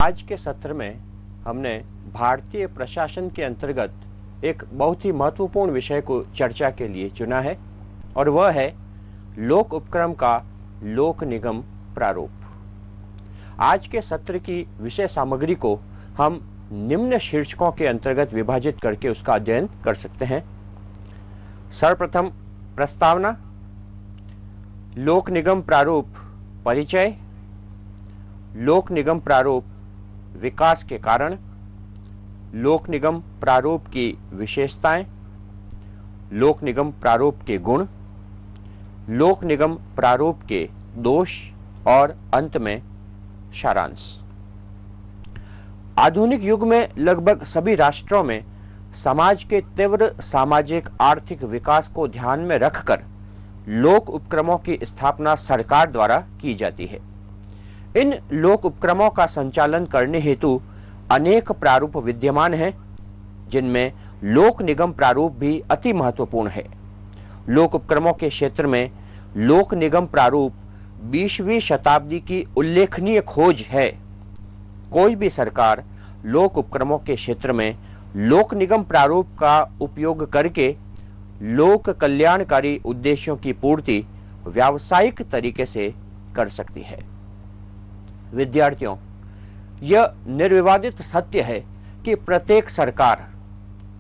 आज के सत्र में हमने भारतीय प्रशासन के अंतर्गत एक बहुत ही महत्वपूर्ण विषय को चर्चा के लिए चुना है और वह है लोक उपक्रम का लोक निगम प्रारूप। आज के सत्र की विषय सामग्री को हम निम्न शीर्षकों के अंतर्गत विभाजित करके उसका अध्ययन कर सकते हैं। सर्वप्रथम प्रस्तावना, लोक निगम प्रारूप परिचय, लोक निगम प्रारूप विकास के कारण, लोक निगम प्रारूप की विशेषताएं, लोक निगम प्रारूप के गुण, लोक निगम प्रारूप के दोष और अंत में सारांश। आधुनिक युग में लगभग सभी राष्ट्रों में समाज के तीव्र सामाजिक आर्थिक विकास को ध्यान में रखकर लोक उपक्रमों की स्थापना सरकार द्वारा की जाती है। इन लोक उपक्रमों का संचालन करने हेतु अनेक प्रारूप विद्यमान हैं, जिनमें लोक निगम प्रारूप भी अति महत्वपूर्ण है। लोक उपक्रमों के क्षेत्र में लोक निगम प्रारूप 20वीं शताब्दी की उल्लेखनीय खोज है। कोई भी सरकार लोक उपक्रमों के क्षेत्र में लोक निगम प्रारूप का उपयोग करके लोक कल्याणकारी उद्देश्यों की पूर्ति व्यावसायिक तरीके से कर सकती है। विद्यार्थियों, यह निर्विवादित सत्य है कि प्रत्येक सरकार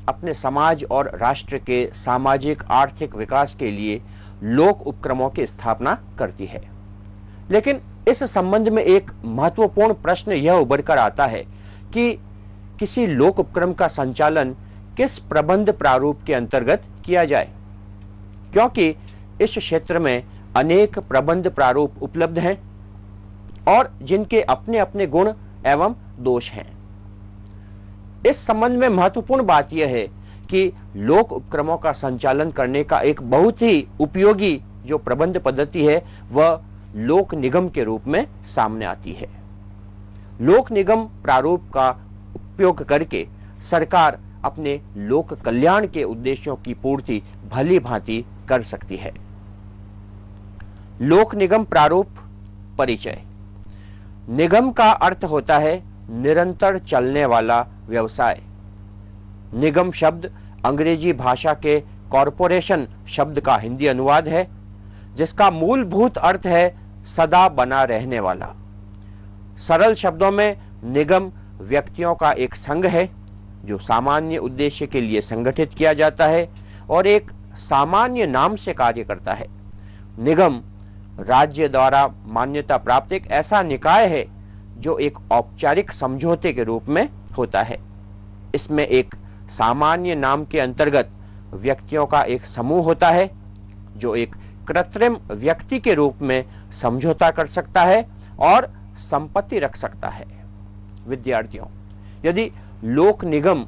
अपने समाज और राष्ट्र के सामाजिक आर्थिक विकास के लिए लोक उपक्रमों की स्थापना करती है। लेकिन इस संबंध में एक महत्वपूर्ण प्रश्न यह उभर कर आता है कि किसी लोक उपक्रम का संचालन किस प्रबंध प्रारूप के अंतर्गत किया जाए, क्योंकि इस क्षेत्र में अनेक प्रबंध प्रारूप उपलब्ध हैं और जिनके अपने अपने गुण एवं दोष हैं। इस संबंध में महत्वपूर्ण बात यह है कि लोक उपक्रमों का संचालन करने का एक बहुत ही उपयोगी जो प्रबंध पद्धति है वह लोक निगम के रूप में सामने आती है। लोक निगम प्रारूप का उपयोग करके सरकार अपने लोक कल्याण के उद्देश्यों की पूर्ति भली भांति कर सकती है। लोक निगम प्रारूप परिचय। निगम का अर्थ होता है निरंतर चलने वाला व्यवसाय। निगम शब्द अंग्रेजी भाषा के कॉरपोरेशन शब्द का हिंदी अनुवाद है, जिसका मूलभूत अर्थ है सदा बना रहने वाला। सरल शब्दों में निगम व्यक्तियों का एक संघ है जो सामान्य उद्देश्य के लिए संगठित किया जाता है और एक सामान्य नाम से कार्य करता है। निगम राज्य द्वारा मान्यता प्राप्त एक ऐसा निकाय है जो एक औपचारिक समझौते के रूप में होता है। इसमें एक सामान्य नाम के अंतर्गत व्यक्तियों का एक समूह होता है जो एक कृत्रिम व्यक्ति के रूप में समझौता कर सकता है और संपत्ति रख सकता है। विद्यार्थियों, यदि लोक निगम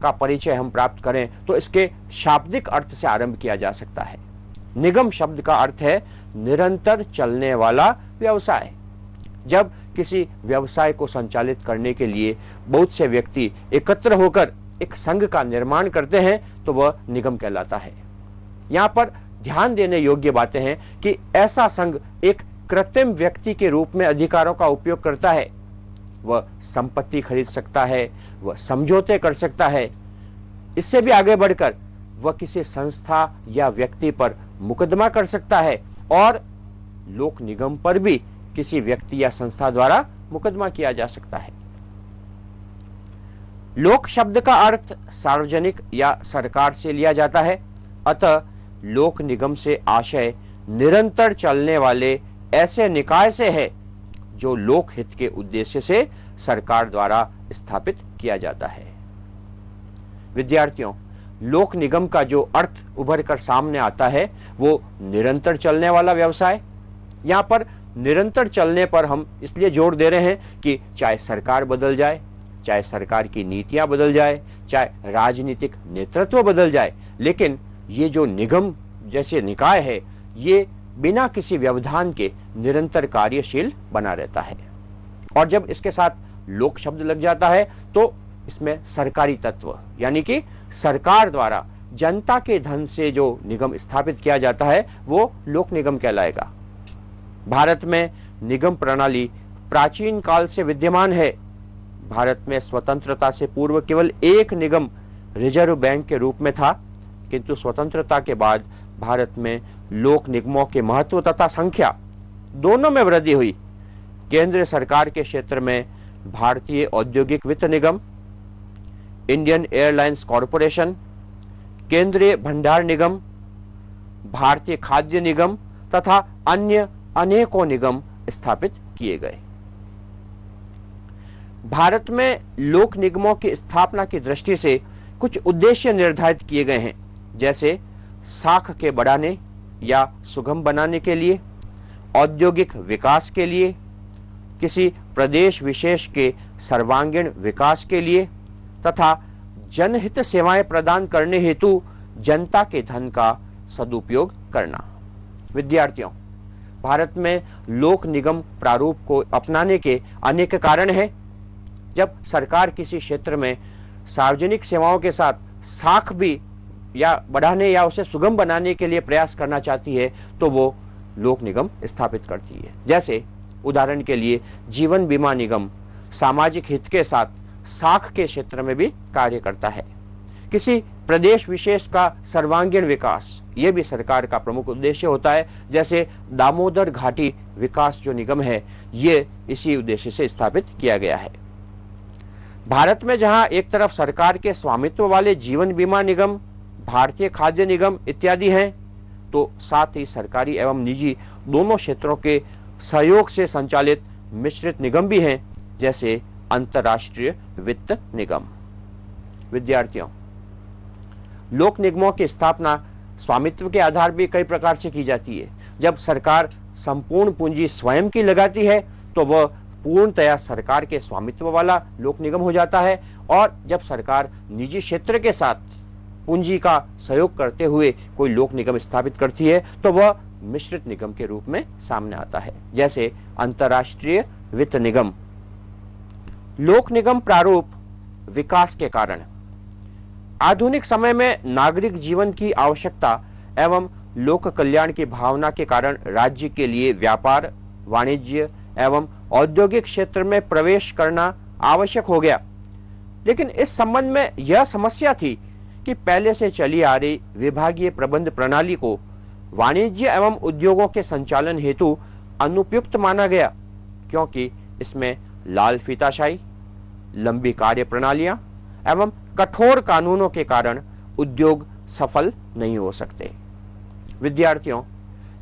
का परिचय हम प्राप्त करें तो इसके शाब्दिक अर्थ से आरंभ किया जा सकता है। निगम शब्द का अर्थ है निरंतर चलने वाला व्यवसाय। जब किसी व्यवसाय को संचालित करने के लिए बहुत से व्यक्ति एकत्र होकर एक संघ का निर्माण करते हैं तो वह निगम कहलाता है। यहाँ पर ध्यान देने योग्य बातें हैं कि ऐसा संघ एक कृत्रिम व्यक्ति के रूप में अधिकारों का उपयोग करता है। वह संपत्ति खरीद सकता है, वह समझौते कर सकता है। इससे भी आगे बढ़कर वह किसी संस्था या व्यक्ति पर मुकदमा कर सकता है और लोक निगम पर भी किसी व्यक्ति या संस्था द्वारा मुकदमा किया जा सकता है। लोक शब्द का अर्थ सार्वजनिक या सरकार से लिया जाता है, अतः लोक निगम से आशय निरंतर चलने वाले ऐसे निकाय से है जो लोक हित के उद्देश्य से सरकार द्वारा स्थापित किया जाता है। विद्यार्थियों, लोक निगम का जो अर्थ उभर कर सामने आता है वो निरंतर चलने वाला व्यवसाय। यहाँ पर निरंतर चलने पर हम इसलिए जोर दे रहे हैं कि चाहे सरकार बदल जाए, चाहे सरकार की नीतियां बदल जाए, चाहे राजनीतिक नेतृत्व बदल जाए, लेकिन ये जो निगम जैसे निकाय है ये बिना किसी व्यवधान के निरंतर कार्यशील बना रहता है। और जब इसके साथ लोक शब्द लग जाता है तो इसमें सरकारी तत्व यानी कि सरकार द्वारा जनता के धन से जो निगम स्थापित किया जाता है वो लोक निगम कहलाएगा। भारत में निगम प्रणाली प्राचीन काल से विद्यमान है। भारत में स्वतंत्रता से पूर्व केवल एक निगम रिजर्व बैंक के रूप में था, किंतु स्वतंत्रता के बाद भारत में लोक निगमों के महत्व तथा संख्या दोनों में वृद्धि हुई। केंद्र सरकार के क्षेत्र में भारतीय औद्योगिक वित्त निगम, इंडियन एयरलाइंस कॉरपोरेशन, केंद्रीय भंडार निगम, भारतीय खाद्य निगम तथा अन्य अनेकों निगम स्थापित किए गए। भारत में लोक निगमों की स्थापना की दृष्टि से कुछ उद्देश्य निर्धारित किए गए हैं, जैसे साख के बढ़ाने या सुगम बनाने के लिए, औद्योगिक विकास के लिए, किसी प्रदेश विशेष के सर्वांगीण विकास के लिए तथा जनहित सेवाएं प्रदान करने हेतु जनता के धन का सदुपयोग करना। विद्यार्थियों, भारत में लोक निगम प्रारूप को अपनाने के अनेक कारण हैं। जब सरकार किसी क्षेत्र में सार्वजनिक सेवाओं के साथ साख भी या बढ़ाने या उसे सुगम बनाने के लिए प्रयास करना चाहती है तो वो लोक निगम स्थापित करती है। जैसे उदाहरण के लिए जीवन बीमा निगम सामाजिक हित के साथ साख के क्षेत्र में भी कार्य करता है। किसी प्रदेश विशेष का सर्वांगीण विकास, ये भी सरकार का प्रमुख उद्देश्य होता है। जैसे दामोदर घाटी विकास जो निगम है, ये इसी उद्देश्य से स्थापित किया गया है। भारत में जहां एक तरफ सरकार के स्वामित्व वाले जीवन बीमा निगम, भारतीय खाद्य निगम इत्यादि हैं, तो साथ ही सरकारी एवं निजी दोनों क्षेत्रों के सहयोग से संचालित मिश्रित निगम भी हैं, जैसे अंतर्राष्ट्रीय वित्त निगम। विद्यार्थियों, लोक निगमों की स्थापना स्वामित्व के आधार भी कई प्रकार से की जाती है। जब सरकार संपूर्ण पूंजी स्वयं की लगाती है तो वह पूर्णतया सरकार के स्वामित्व वाला लोक निगम हो जाता है, और जब सरकार निजी क्षेत्र के साथ पूंजी का सहयोग करते हुए कोई लोक निगम स्थापित करती है तो वह मिश्रित निगम के रूप में सामने आता है, जैसे अंतर्राष्ट्रीय वित्त निगम। लोक निगम प्रारूप विकास के कारण आधुनिक समय में नागरिक जीवन की आवश्यकता एवं लोक कल्याण की भावना के कारण राज्य के लिए व्यापार, वाणिज्य एवं औद्योगिक क्षेत्र में प्रवेश करना आवश्यक हो गया। लेकिन इस संबंध में यह समस्या थी कि पहले से चली आ रही विभागीय प्रबंध प्रणाली को वाणिज्य एवं उद्योगों के संचालन हेतु अनुपयुक्त माना गया, क्योंकि इसमें लाल फीताशाही, लंबी कार्य प्रणालियां एवं कठोर कानूनों के कारण उद्योग सफल नहीं हो सकते। विद्यार्थियों,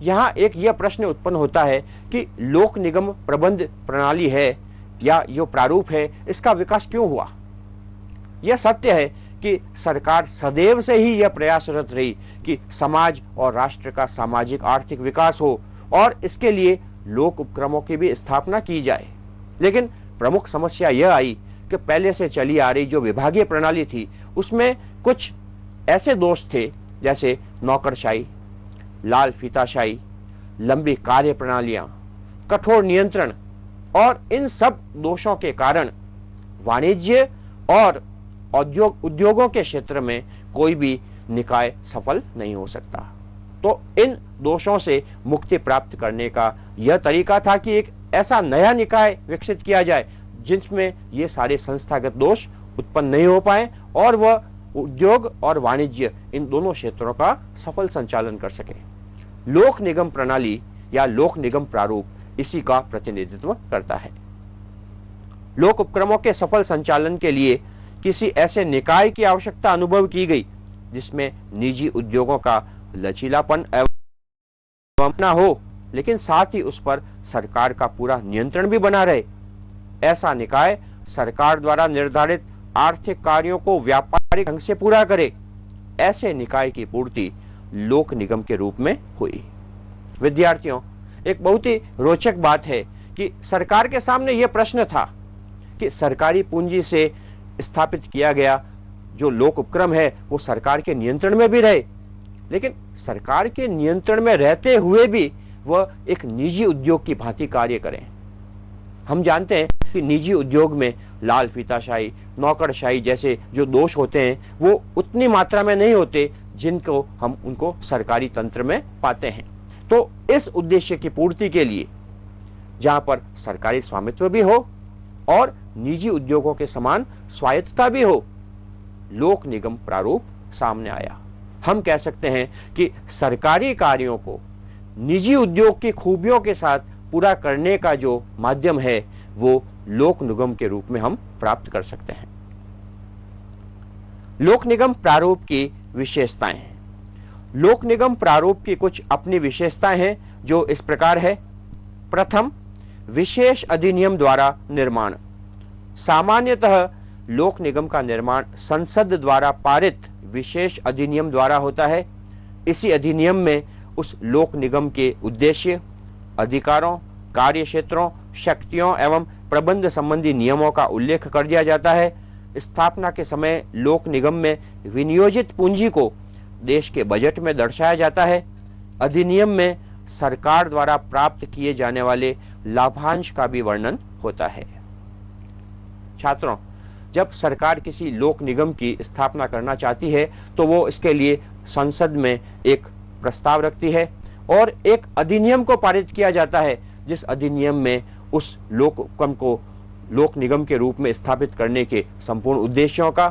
यहाँ एक यह प्रश्न उत्पन्न होता है कि लोक निगम प्रबंध प्रणाली है या जो प्रारूप है, इसका विकास क्यों हुआ। यह सत्य है कि सरकार सदैव से ही यह प्रयासरत रही कि समाज और राष्ट्र का सामाजिक आर्थिक विकास हो और इसके लिए लोक उपक्रमों की भी स्थापना की जाए। लेकिन प्रमुख समस्या यह आई कि पहले से चली आ रही जो विभागीय प्रणाली थी उसमें कुछ ऐसे दोष थे, जैसे नौकरशाही, लाल फीताशाही, लंबी कार्य प्रणालियां, कठोर नियंत्रण, और इन सब दोषों के कारण वाणिज्य और उद्योगों के क्षेत्र में कोई भी निकाय सफल नहीं हो सकता। तो इन दोषों से मुक्ति प्राप्त करने का यह तरीका था कि एक ऐसा नया निकाय विकसित किया जाए जिसमें ये सारे संस्थागत दोष उत्पन्न नहीं हो पाए और वह उद्योग और वाणिज्य इन दोनों क्षेत्रों का सफल संचालन कर सके। लोक निगम प्रणाली या लोक निगम प्रारूप इसी का प्रतिनिधित्व करता है। लोक उपक्रमों के सफल संचालन के लिए किसी ऐसे निकाय की आवश्यकता अनुभव की गई जिसमें निजी उद्योगों का लचीलापन एवं ना हो, लेकिन साथ ही उस पर सरकार का पूरा नियंत्रण भी बना रहे। ऐसा निकाय सरकार द्वारा निर्धारित आर्थिक कार्यों को व्यापारिक ढंग से पूरा करे। ऐसे निकाय की पूर्ति लोक निगम के रूप में हुई। विद्यार्थियों, एक बहुत ही रोचक बात है कि सरकार के सामने यह प्रश्न था कि सरकारी पूंजी से स्थापित किया गया जो लोक उपक्रम है वो सरकार के नियंत्रण में भी रहे, लेकिन सरकार के नियंत्रण में रहते हुए भी वह एक निजी उद्योग की भांति कार्य करें। हम जानते हैं कि निजी उद्योग में लाल फीताशाही, नौकरशाही जैसे जो दोष होते हैं वो उतनी मात्रा में नहीं होते जिनको हम उनको सरकारी तंत्र में पाते हैं। तो इस उद्देश्य की पूर्ति के लिए जहां पर सरकारी स्वामित्व भी हो और निजी उद्योगों के समान स्वायत्तता भी हो, लोक निगम प्रारूप सामने आया। हम कह सकते हैं कि सरकारी कार्यों को निजी उद्योग की खूबियों के साथ पूरा करने का जो माध्यम है वो लोक निगम के रूप में हम प्राप्त कर सकते हैं। लोक निगम प्रारूप की विशेषताएं हैं। लोक निगम प्रारूप की कुछ अपनी विशेषताएं हैं जो इस प्रकार है। प्रथम, विशेष अधिनियम द्वारा निर्माण। सामान्यतः लोक निगम का निर्माण संसद द्वारा पारित विशेष अधिनियम द्वारा होता है। इसी अधिनियम में उस लोक निगम के उद्देश्य, अधिकारों, कार्य क्षेत्रों, शक्तियों एवं प्रबंध संबंधी नियमों का उल्लेख कर दिया जाता है। स्थापना के समय लोक निगम में विनियोजित पूंजी को देश के बजट में दर्शाया जाता है। अधिनियम में सरकार द्वारा प्राप्त किए जाने वाले लाभांश का भी वर्णन होता है। छात्रों, जब सरकार किसी लोक निगम की स्थापना करना चाहती है तो वो इसके लिए संसद में एक प्रस्ताव रखती है और एक अधिनियम को पारित किया जाता है, जिस अधिनियम में उस लोक निगम के रूप में स्थापित करने के संपूर्ण उद्देश्यों का,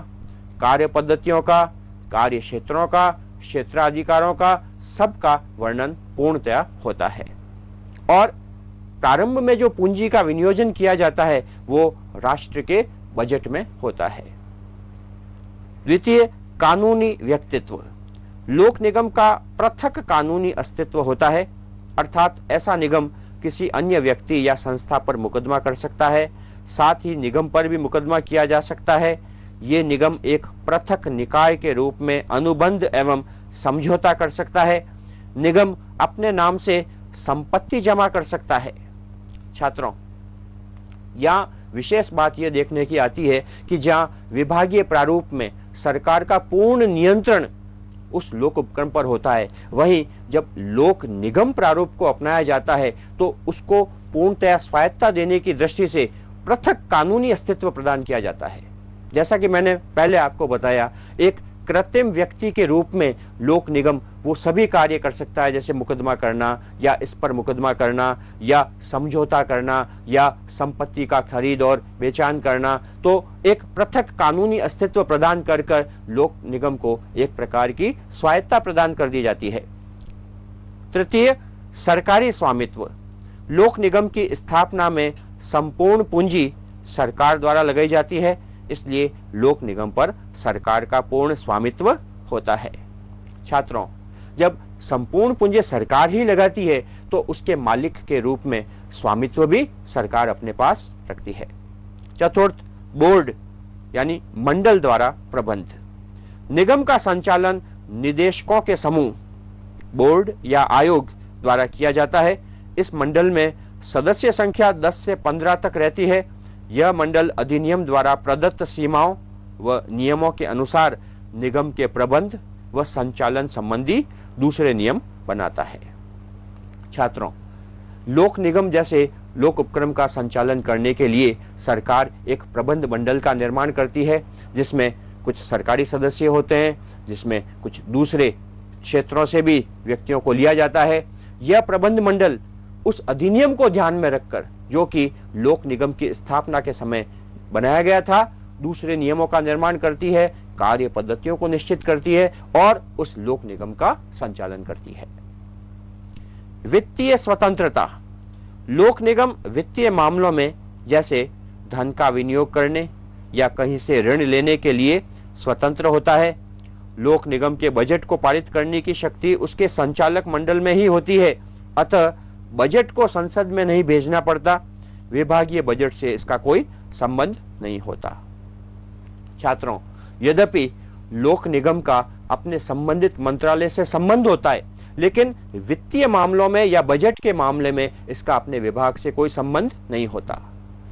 कार्य पद्धतियों का, कार्य क्षेत्रों का, क्षेत्राधिकारों का, सबका वर्णन पूर्णतया होता है। और प्रारंभ में जो पूंजी का विनियोजन किया जाता है वो राष्ट्र के बजट में होता है। द्वितीय, कानूनी व्यक्तित्व। लोक निगम का पृथक कानूनी अस्तित्व होता है, अर्थात ऐसा निगम किसी अन्य व्यक्ति या संस्था पर मुकदमा कर सकता है, साथ ही निगम पर भी मुकदमा किया जा सकता है। ये निगम एक पृथक निकाय के रूप में अनुबंध एवं समझौता कर सकता है। निगम अपने नाम से संपत्ति जमा कर सकता है। छात्रों, यहाँ विशेष बात यह देखने की आती है कि जहां विभागीय प्रारूप में सरकार का पूर्ण नियंत्रण उस लोक उपक्रम पर होता है, वहीं जब लोक निगम प्रारूप को अपनाया जाता है तो उसको पूर्णतया स्वायत्तता देने की दृष्टि से पृथक कानूनी अस्तित्व प्रदान किया जाता है। जैसा कि मैंने पहले आपको बताया, एक कृत्रिम व्यक्ति के रूप में लोक निगम वो सभी कार्य कर सकता है, जैसे मुकदमा करना या इस पर मुकदमा करना या समझौता करना या संपत्ति का खरीद और बेचान करना। तो एक पृथक कानूनी अस्तित्व प्रदान कर लोक निगम को एक प्रकार की स्वायत्तता प्रदान कर दी जाती है। तृतीय, सरकारी स्वामित्व। लोक निगम की स्थापना में संपूर्ण पूंजी सरकार द्वारा लगाई जाती है, इसलिए लोक निगम पर सरकार का पूर्ण स्वामित्व होता है। छात्रों, जब संपूर्ण पूंजी सरकार ही लगाती है तो उसके मालिक के रूप में स्वामित्व भी सरकार अपने पास रखती है। चतुर्थ, बोर्ड यानी मंडल द्वारा प्रबंध। निगम का संचालन निदेशकों के समूह, बोर्ड या आयोग द्वारा किया जाता है। इस मंडल में सदस्य संख्या 10 से 15 तक रहती है। यह मंडल अधिनियम द्वारा प्रदत्त सीमाओं व नियमों के अनुसार निगम के प्रबंध व संचालन संबंधी दूसरे नियम बनाता है। छात्रों, लोक निगम जैसे लोक उपक्रम का संचालन करने के लिए सरकार एक प्रबंध मंडल का निर्माण करती है, जिसमें कुछ सरकारी सदस्य होते हैं, जिसमें कुछ दूसरे क्षेत्रों से भी व्यक्तियों को लिया जाता है। यह प्रबंध मंडल उस अधिनियम को ध्यान में रखकर, जो कि लोक निगम की स्थापना के समय बनाया गया था, दूसरे नियमों का निर्माण करती है, कार्य पद्धतियों को निश्चित करती है और उस लोक निगम का संचालन करती है। वित्तीय स्वतंत्रता। लोक निगम वित्तीय मामलों में जैसे धन का विनियोग करने या कहीं से ऋण लेने के लिए स्वतंत्र होता है। लोक निगम के बजट को पारित करने की शक्ति उसके संचालक मंडल में ही होती है, अतः बजट को संसद में नहीं भेजना पड़ता। विभागीय बजट से इसका कोई संबंध नहीं होता। छात्रों, यद्यपि लोक निगम का अपने संबंधित मंत्रालय से संबंध होता है, लेकिन वित्तीय मामलों में या बजट के मामले में इसका अपने विभाग से कोई संबंध नहीं होता।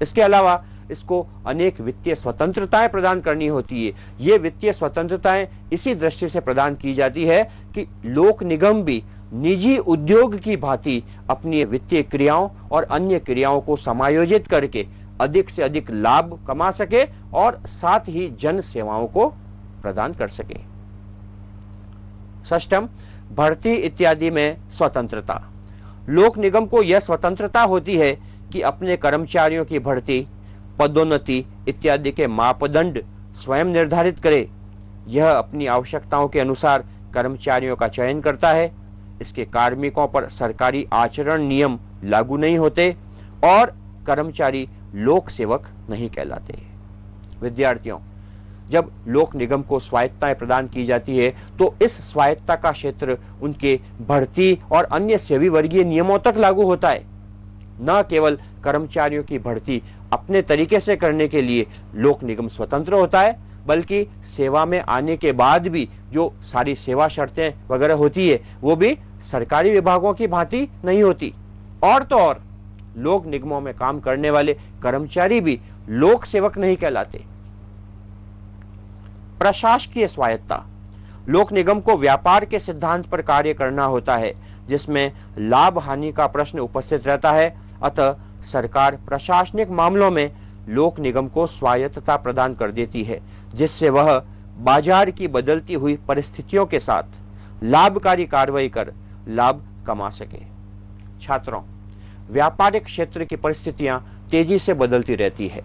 इसके अलावा इसको अनेक वित्तीय स्वतंत्रताएं प्रदान करनी होती है। ये वित्तीय स्वतंत्रताएं इसी दृष्टि से प्रदान की जाती है कि लोक निगम भी निजी उद्योग की भांति अपनी वित्तीय क्रियाओं और अन्य क्रियाओं को समायोजित करके अधिक से अधिक लाभ कमा सके और साथ ही जन सेवाओं को प्रदान कर सके। षष्ठम, भर्ती इत्यादि में स्वतंत्रता। लोक निगम को यह स्वतंत्रता होती है कि अपने कर्मचारियों की भर्ती, पदोन्नति इत्यादि के मापदंड स्वयं निर्धारित करे। यह अपनी आवश्यकताओं के अनुसार कर्मचारियों का चयन करता है। इसके कार्मिकों पर सरकारी आचरण नियम लागू नहीं होते और कर्मचारी लोक सेवक नहीं कहलाते। विद्यार्थियों, जब लोक निगम को स्वायत्तताएं प्रदान की जाती है तो इस स्वायत्तता का क्षेत्र उनके भर्ती और अन्य सेवी वर्गीय नियमों तक लागू होता है। न केवल कर्मचारियों की भर्ती अपने तरीके से करने के लिए लोक निगम स्वतंत्र होता है, बल्कि सेवा में आने के बाद भी जो सारी सेवा शर्तें वगैरह होती है वो भी सरकारी विभागों की भांति नहीं होती। और तो और लोक निगमों में काम करने वाले कर्मचारी भी लोक सेवक नहीं कहलाते। प्रशासकीय स्वायत्तता। लोक निगम को व्यापार के सिद्धांत पर कार्य करना होता है, जिसमें लाभ हानि का प्रश्न उपस्थित रहता है। अतः सरकार प्रशासनिक मामलों में लोक निगम को स्वायत्तता प्रदान कर देती है, जिससे वह बाजार की बदलती हुई परिस्थितियों के साथ लाभकारी कार्रवाई कर लाभ कमा सके। छात्रों, व्यापारिक क्षेत्र की परिस्थितियां तेजी से बदलती रहती है।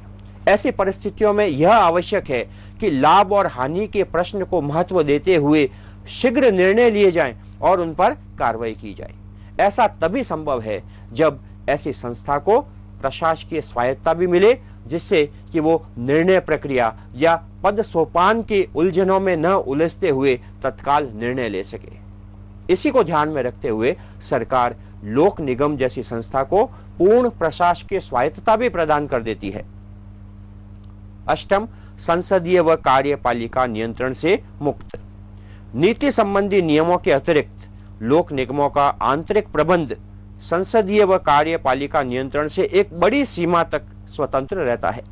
ऐसी परिस्थितियों में यह आवश्यक है कि लाभ और हानि के प्रश्न को महत्व देते हुए शीघ्र निर्णय लिए जाएं और उन पर कार्रवाई की जाए। ऐसा तभी संभव है जब ऐसी संस्था को प्रशासकीय स्वायत्तता भी मिले, जिससे कि वो निर्णय प्रक्रिया या पद सोपान के उलझनों में न उलझते हुए तत्काल निर्णय ले सके। इसी को ध्यान में रखते हुए सरकार लोक निगम जैसी संस्था को पूर्ण प्रशासकीय स्वायत्तता भी प्रदान कर देती है। अष्टम, संसदीय व कार्यपालिका नियंत्रण से मुक्त। नीति संबंधी नियमों के अतिरिक्त लोक निगमों का आंतरिक प्रबंध संसदीय व कार्यपालिका नियंत्रण से एक बड़ी सीमा तक स्वतंत्र रहता है।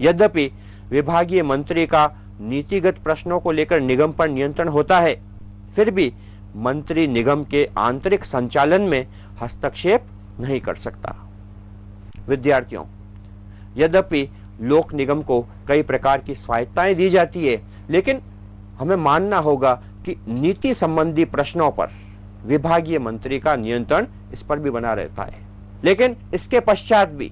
यद्यपि विभागीय मंत्री का नीतिगत प्रश्नों को लेकर निगम पर नियंत्रण होता है, फिर भी मंत्री निगम के आंतरिक संचालन में हस्तक्षेप नहीं कर सकता। विद्यार्थियों, यद्यपि लोक निगम को कई प्रकार की स्वायत्तताएं दी जाती है, लेकिन हमें मानना होगा कि नीति संबंधी प्रश्नों पर विभागीय मंत्री का नियंत्रण इस पर भी बना रहता है। लेकिन इसके पश्चात भी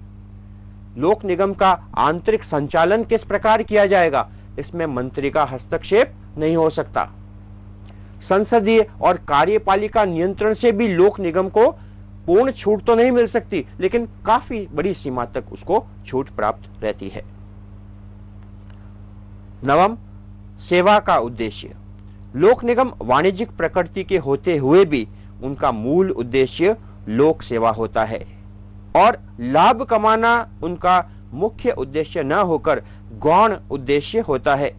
लोक निगम का आंतरिक संचालन किस प्रकार किया जाएगा, इसमें मंत्री का हस्तक्षेप नहीं हो सकता। संसदीय और कार्यपालिका नियंत्रण से भी लोक निगम को पूर्ण छूट तो नहीं मिल सकती, लेकिन काफी बड़ी सीमा तक उसको छूट प्राप्त रहती है। नवम, सेवा का उद्देश्य। लोक निगम वाणिज्यिक प्रकृति के होते हुए भी उनका मूल उद्देश्य लोक सेवा होता है और लाभ कमाना उनका मुख्य उद्देश्य न होकर गौण उद्देश्य होता है।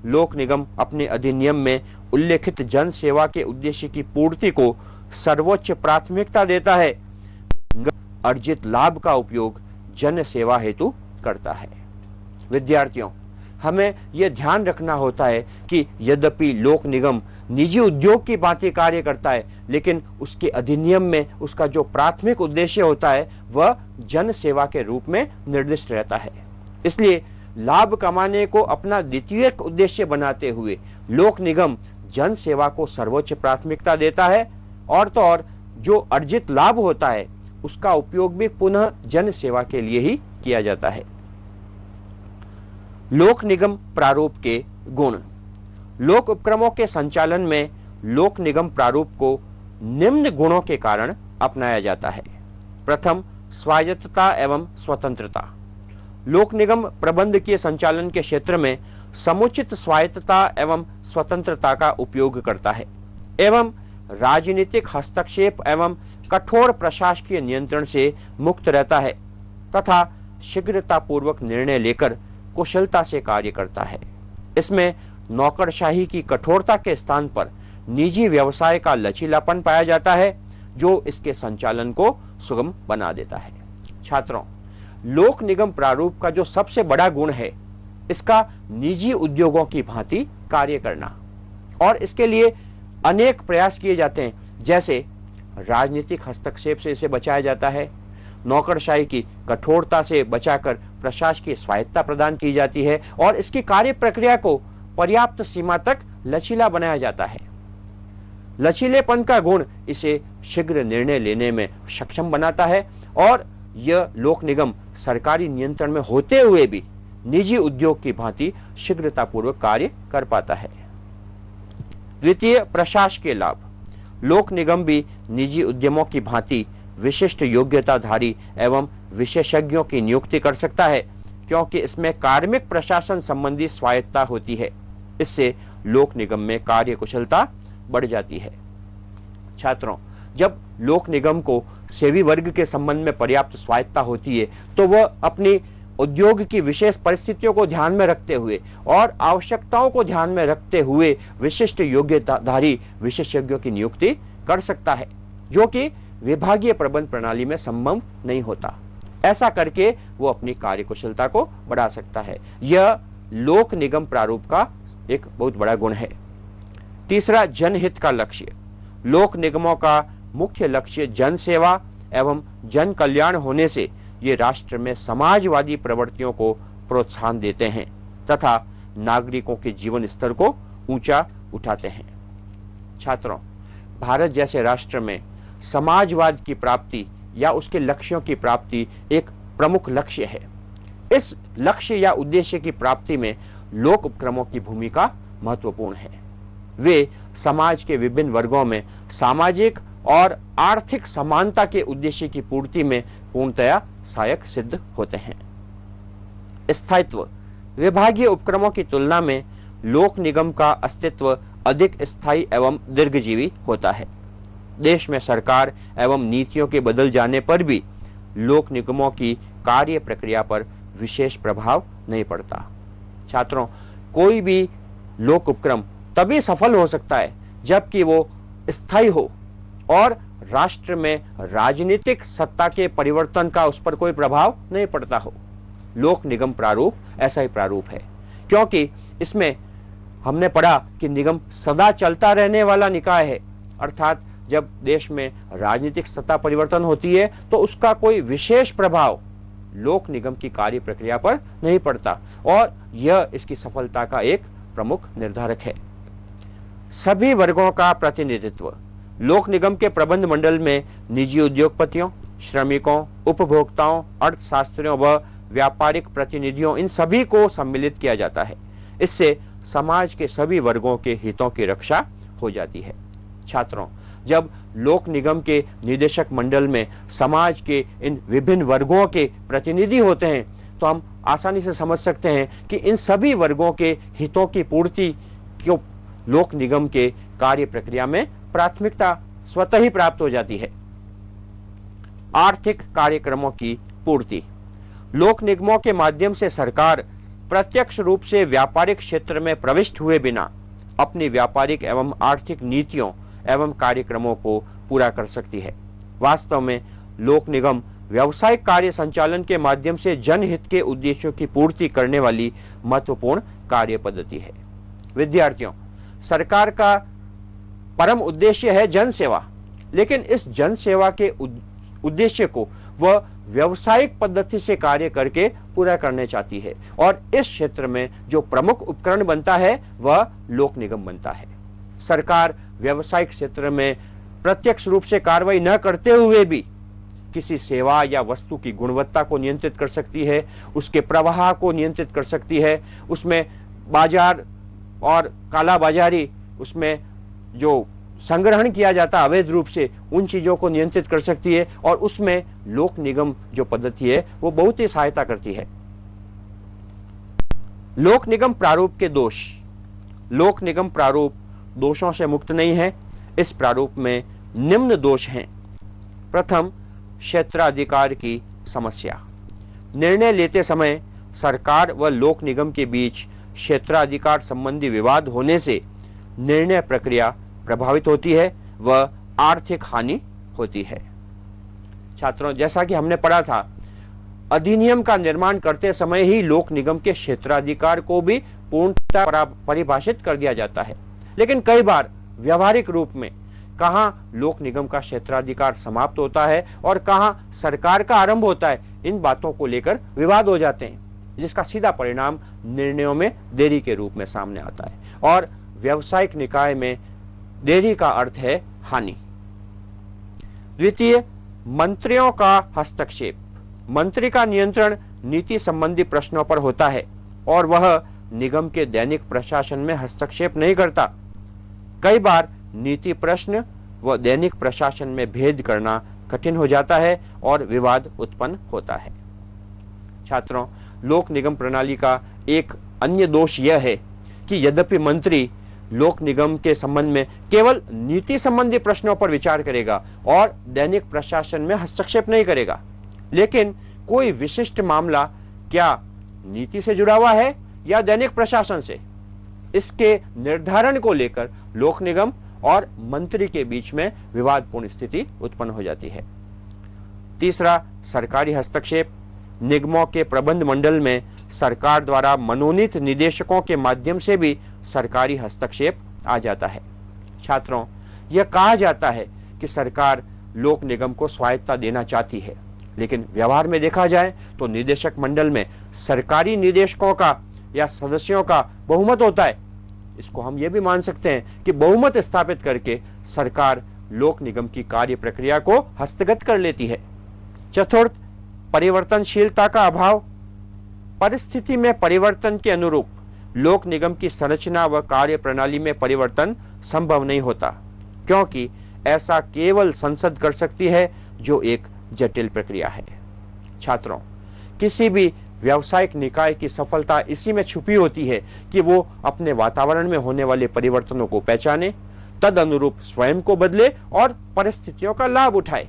लोक निगम अपने अधिनियम में उल्लेखित जन सेवा के उद्देश्य की पूर्ति को सर्वोच्च प्राथमिकता देता है। अर्जित लाभ का उपयोग जन सेवा हेतु करता है। विद्यार्थियों, हमें यह ध्यान रखना होता है कि यद्यपि लोक निगम निजी उद्योग की भांति कार्य करता है, लेकिन उसके अधिनियम में उसका जो प्राथमिक उद्देश्य होता है वह जन सेवा के रूप में निर्दिष्ट रहता है। इसलिए लाभ कमाने को अपना द्वितीय उद्देश्य बनाते हुए लोक निगम जन सेवा को सर्वोच्च प्राथमिकता देता है, और तो और जो अर्जित लाभ होता है उसका उपयोग भी पुनः जन सेवा के लिए ही किया जाता है। लोक निगम प्रारूप के गुण। लोक उपक्रमों के संचालन में लोक निगम प्रारूप को निम्न गुणों के कारण अपनाया जाता है। प्रथम, स्वायत्तता एवं स्वतंत्रता। लोक निगम प्रबंधकीय संचालन के क्षेत्र में समुचित स्वायत्तता एवं स्वतंत्रता का उपयोग करता है एवं राजनीतिक हस्तक्षेप एवं कठोर प्रशासकीय नियंत्रण से मुक्त रहता है तथा शीघ्रतापूर्वक निर्णय लेकर कुशलता से कार्य करता है। इसमें नौकरशाही की कठोरता के स्थान पर निजी व्यवसाय का लचीलापन पाया जाता है, जो इसके संचालन को सुगम बना देता है। छात्रों, लोक निगम प्रारूप का जो सबसे बड़ा गुण है, इसका निजी उद्योगों की भांति कार्य करना, और इसके लिए अनेक प्रयास किए जाते हैं। जैसे राजनीतिक हस्तक्षेप से इसे बचाया जाता है, नौकरशाही की कठोरता से बचाकर प्रशासकीय स्वायत्तता प्रदान की जाती है और इसकी कार्य प्रक्रिया को पर्याप्त सीमा तक लचीला बनाया जाता है। लचीलेपन का गुण इसे शीघ्र निर्णय लेने में सक्षम बनाता है और यह लोक निगम सरकारी नियंत्रण में होते हुए भी निजी उद्योग की भांति शीघ्रतापूर्वक कार्य कर पाता है। द्वितीय, प्रशासकीय लाभ। लोक निगम भी निजी उद्यमों की भांति विशिष्ट योग्यताधारी एवं विशेषज्ञों की नियुक्ति कर सकता है, क्योंकि इसमें कार्मिक प्रशासन संबंधी स्वायत्तता होती है। इससे लोक निगम में कार्य कुशलता बढ़ जाती है। छात्रों, जब लोक निगम को सेवी वर्ग के संबंध में पर्याप्त स्वायत्तता होती है तो वह अपनी उद्योग की विशेष परिस्थितियों को ध्यान में रखते हुए और आवश्यकताओं को ध्यान में रखते हुए विशिष्ट योग्यताधारी विशेषज्ञों की नियुक्ति कर सकता है, जो कि विभागीय प्रबंध प्रणाली में संभव नहीं होता। ऐसा करके वो अपनी कार्यकुशलता को बढ़ा सकता है। यह लोक निगम प्रारूप का एक बहुत बड़ा गुण है। तीसरा, जनहित का लक्ष्य। लोक निगमों का मुख्य लक्ष्य जन सेवा एवं जन कल्याण होने से ये राष्ट्र में समाजवादी प्रवृत्तियों को प्रोत्साहन देते हैं तथा नागरिकों के जीवन स्तर को ऊंचा उठाते हैं। छात्रों, भारत जैसे राष्ट्र में समाजवाद की प्राप्ति या उसके लक्ष्यों की प्राप्ति एक प्रमुख लक्ष्य है। इस लक्ष्य या उद्देश्य की प्राप्ति में लोक उपक्रमों की भूमिका महत्वपूर्ण है। वे समाज के विभिन्न वर्गों में सामाजिक और आर्थिक समानता के उद्देश्य की पूर्ति में पूर्णतया सहायक सिद्ध होते हैं। स्थायित्व। विभागीय उपक्रमों की तुलना में लोक निगम का अस्तित्व अधिक स्थायी एवं दीर्घजीवी होता है। देश में सरकार एवं नीतियों के बदल जाने पर भी लोक निगमों की कार्य प्रक्रिया पर विशेष प्रभाव नहीं पड़ता। छात्रों, कोई भी लोक उपक्रम तभी सफल हो सकता है जबकि वो स्थायी हो और राष्ट्र में राजनीतिक सत्ता के परिवर्तन का उस पर कोई प्रभाव नहीं पड़ता हो। लोक निगम प्रारूप ऐसा ही प्रारूप है, क्योंकि इसमें हमने पढ़ा कि निगम सदा चलता रहने वाला निकाय है, अर्थात जब देश में राजनीतिक सत्ता परिवर्तन होती है तो उसका कोई विशेष प्रभाव लोक निगम की कार्य प्रक्रिया पर नहीं पड़ता और यह इसकी सफलता का एक प्रमुख निर्धारक है। सभी वर्गों का प्रतिनिधित्व। लोक निगम के प्रबंध मंडल में निजी उद्योगपतियों, श्रमिकों, उपभोक्ताओं, अर्थशास्त्रियों व व्यापारिक प्रतिनिधियों, इन सभी को सम्मिलित किया जाता है। इससे समाज के सभी वर्गों के हितों की रक्षा हो जाती है। छात्रों, जब लोक निगम के निदेशक मंडल में समाज के इन विभिन्न वर्गों के प्रतिनिधि होते हैं तो हम आसानी से समझ सकते हैं कि इन सभी वर्गों के हितों की पूर्ति क्यों लोक निगम के कार्य प्रक्रिया में प्राथमिकता स्वतः ही प्राप्त हो जाती है। आर्थिक कार्यक्रमों की पूर्ति। लोक निगमों के माध्यम से सरकार प्रत्यक्ष रूप से व्यापारिक क्षेत्र में प्रविष्ट हुए बिना अपनी व्यापारिक एवं आर्थिक नीतियों एवं कार्यक्रमों को पूरा कर सकती है। वास्तव में लोक निगम व्यावसायिक कार्य संचालन के माध्यम से जनहित के उद्देश्यों की पूर्ति करने वाली महत्वपूर्ण कार्य पद्धति है। विद्यार्थियों, सरकार का परम उद्देश्य है जन सेवा, लेकिन इस जन सेवा के उद्देश्य को वह व्यावसायिक पद्धति से कार्य करके पूरा करना चाहती है और इस क्षेत्र में जो प्रमुख उपकरण बनता है वह लोक निगम बनता है। सरकार व्यावसायिक क्षेत्र में प्रत्यक्ष रूप से कार्रवाई न करते हुए भी किसी सेवा या वस्तु की गुणवत्ता को नियंत्रित कर सकती है, उसके प्रवाह को नियंत्रित कर सकती है, उसमें बाजार और काला बाजारी, उसमें जो संग्रहण किया जाता है अवैध रूप से, उन चीजों को नियंत्रित कर सकती है और उसमें लोक निगम जो पद्धति है वो बहुत ही सहायता करती है। लोक निगम प्रारूप के दोष। लोक निगम प्रारूप दोषों से मुक्त नहीं है। इस प्रारूप में निम्न दोष हैं। प्रथम, क्षेत्राधिकार की समस्या। निर्णय लेते समय सरकार व लोक निगम के बीच क्षेत्राधिकार संबंधी विवाद होने से निर्णय प्रक्रिया प्रभावित होती है व आर्थिक हानि होती है। छात्रों, जैसा कि हमने पढ़ा था, अधिनियम का निर्माण करते समय ही लोक निगम के क्षेत्राधिकार को भी पूर्णतः परिभाषित कर दिया जाता है, लेकिन कई बार व्यवहारिक रूप में कहां लोक निगम का क्षेत्राधिकार समाप्त होता है और कहां सरकार का आरंभ होता है, इन बातों को लेकर विवाद हो जाते हैं, जिसका सीधा परिणाम निर्णयों में देरी के रूप में सामने आता है और व्यावसायिक निकाय में देरी का अर्थ है हानि। द्वितीय, मंत्रियों का हस्तक्षेप। मंत्री का नियंत्रण नीति संबंधी प्रश्नों पर होता है और वह निगम के दैनिक प्रशासन में हस्तक्षेप नहीं करता। कई बार नीति प्रश्न व दैनिक प्रशासन में भेद करना कठिन हो जाता है और विवाद उत्पन्न होता है। छात्रों, लोक निगम प्रणाली का एक अन्य दोष यह है कि यद्यपि मंत्री लोक निगम के संबंध में केवल नीति संबंधी प्रश्नों पर विचार करेगा और दैनिक प्रशासन में हस्तक्षेप नहीं करेगा, लेकिन कोई विशिष्ट मामला क्या नीति से जुड़ा हुआ है या दैनिक प्रशासन से, इसके निर्धारण को लेकर लोक निगम और मंत्री के बीच में विवादपूर्ण स्थिति उत्पन्न हो जाती है। तीसरा, सरकारी हस्तक्षेप। निगमों के प्रबंध मंडल में सरकार द्वारा मनोनीत निदेशकों के माध्यम से भी सरकारी हस्तक्षेप आ जाता है। छात्रों, यह कहा जाता है कि सरकार लोक निगम को स्वायत्तता देना चाहती है, लेकिन व्यवहार में देखा जाए तो निदेशक मंडल में सरकारी निदेशकों का या सदस्यों का बहुमत होता है। इसको हम ये भी मान सकते हैं कि बहुमत स्थापित करके सरकार लोक निगम की कार्य प्रक्रिया को हस्तगत कर लेती है। चतुर्थ, परिवर्तनशीलता का अभाव। परिस्थिति में परिवर्तन के अनुरूप लोक निगम की संरचना व कार्य प्रणाली में परिवर्तन संभव नहीं होता, क्योंकि ऐसा केवल संसद कर सकती है, जो एक जटिल प्रक्रिया है। छात्रों, किसी भी व्यावसायिक निकाय की सफलता इसी में छुपी होती है कि वो अपने वातावरण में होने वाले परिवर्तनों को पहचाने, तद अनुरूप स्वयं को बदले और परिस्थितियों का लाभ उठाए।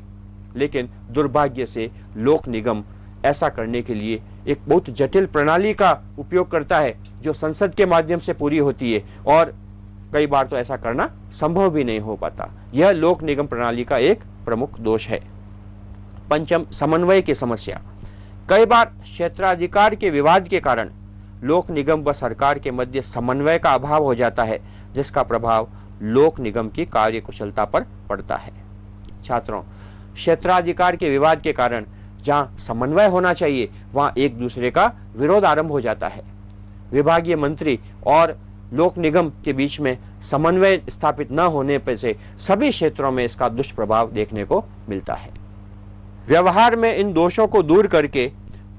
लेकिन दुर्भाग्य से लोक निगम ऐसा करने के लिए एक बहुत जटिल प्रणाली का उपयोग करता है, जो संसद के माध्यम से पूरी होती है, और कई बार तो ऐसा करना संभव भी नहीं हो पाता। यह लोक निगम प्रणाली का एक प्रमुख दोष है। पंचम, समन्वय की समस्या। कई बार क्षेत्राधिकार के विवाद के कारण लोक निगम व सरकार के मध्य समन्वय का अभाव हो जाता है, जिसका प्रभाव लोक निगम की कार्यकुशलता पर पड़ता है। छात्रों, क्षेत्राधिकार के विवाद के कारण जहां समन्वय होना चाहिए, वहां एक दूसरे का विरोध आरंभ हो जाता है। विभागीय मंत्री और लोक निगम के बीच में समन्वय स्थापित न होने पर से सभी क्षेत्रों में इसका दुष्प्रभाव देखने को मिलता है। व्यवहार में इन दोषों को दूर करके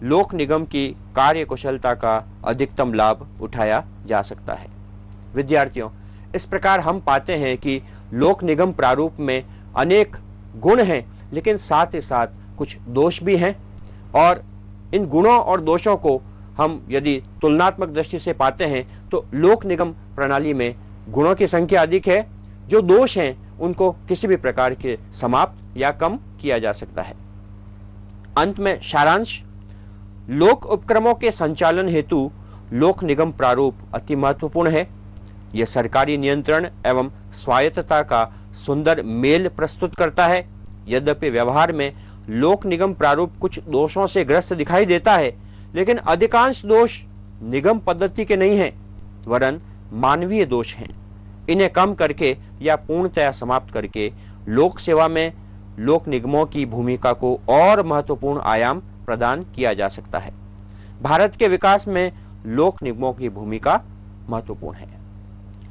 लोक निगम की कार्यकुशलता का अधिकतम लाभ उठाया जा सकता है। विद्यार्थियों, इस प्रकार हम पाते हैं कि लोक निगम प्रारूप में अनेक गुण हैं, लेकिन साथ ही साथ कुछ दोष भी हैं, और इन गुणों और दोषों को हम यदि तुलनात्मक दृष्टि से पाते हैं तो लोक निगम प्रणाली में गुणों की संख्या अधिक है, जो दोष हैं उनको किसी भी प्रकार के समाप्त या कम किया जा सकता है। अंत में सारांश, लोक उपक्रमों के संचालन हेतु लोक निगम प्रारूप अति महत्वपूर्ण है। यह सरकारी नियंत्रण एवं स्वायत्तता का सुंदर मेल प्रस्तुत करता है। यद्यपि व्यवहार में लोक निगम प्रारूप कुछ दोषों से ग्रस्त दिखाई देता है, लेकिन अधिकांश दोष निगम पद्धति के नहीं हैं, वरन मानवीय दोष हैं। इन्हें कम करके या पूर्णतया समाप्त करके लोक सेवा में लोक निगमों की भूमिका को और महत्वपूर्ण आयाम प्रदान किया जा सकता है। भारत के विकास में लोक निगमों की भूमिका महत्वपूर्ण है।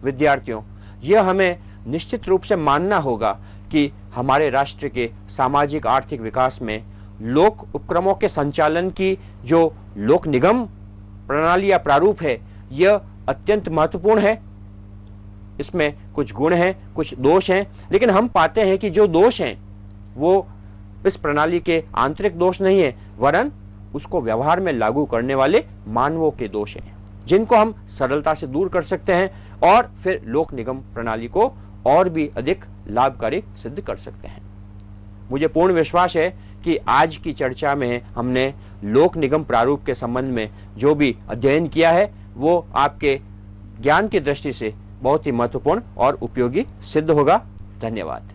विद्यार्थियों, यह हमें निश्चित रूप से मानना होगा कि हमारे राष्ट्र के सामाजिक आर्थिक विकास में लोक उपक्रमों के संचालन की जो लोक निगम प्रणाली या प्रारूप है, यह अत्यंत महत्वपूर्ण है। इसमें कुछ गुण हैं, कुछ दोष हैं, लेकिन हम पाते हैं कि जो दोष हैं वो इस प्रणाली के आंतरिक दोष नहीं है, वरन उसको व्यवहार में लागू करने वाले मानवों के दोष हैं, जिनको हम सरलता से दूर कर सकते हैं और फिर लोक निगम प्रणाली को और भी अधिक लाभकारी सिद्ध कर सकते हैं। मुझे पूर्ण विश्वास है कि आज की चर्चा में हमने लोक निगम प्रारूप के संबंध में जो भी अध्ययन किया है, वो आपके ज्ञान की दृष्टि से बहुत ही महत्वपूर्ण और उपयोगी सिद्ध होगा। धन्यवाद।